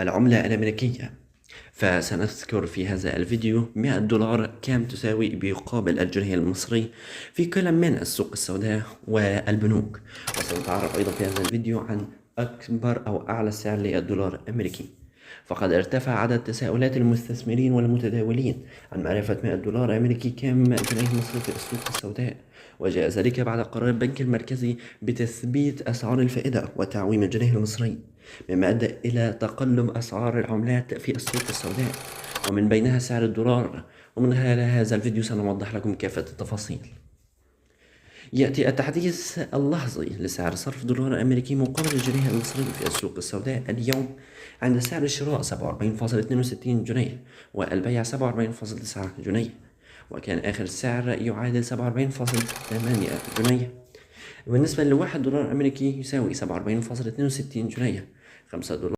العملة الأمريكية. فسنذكر في هذا الفيديو 100 دولار كم تساوي بيقابل الجنيه المصري في كل من السوق السوداء والبنوك. وسنتعرف أيضا في هذا الفيديو عن أكبر أو أعلى سعر للدولار الأمريكي. فقد ارتفع عدد تساؤلات المستثمرين والمتداولين عن معرفة 100 دولار أمريكي كم جنيه مصري في السوق السوداء، وجاء ذلك بعد قرار البنك المركزي بتثبيت أسعار الفائدة وتعويم الجنيه المصري، مما أدى إلى تقلب أسعار العملات في السوق السوداء ومن بينها سعر الدولار. ومن خلال هذا الفيديو سنوضح لكم كافة التفاصيل. يأتي التحديث اللحظي لسعر صرف دولار أمريكي مقابل الجنيه المصري في السوق السوداء اليوم عند سعر الشراء 47.62 جنيه والبيع 47.9 جنيه، وكان آخر سعر يعادل 47.8 جنيه. بالنسبة لواحد دولار أمريكي يساوي 47.62 جنيه. 5 دولار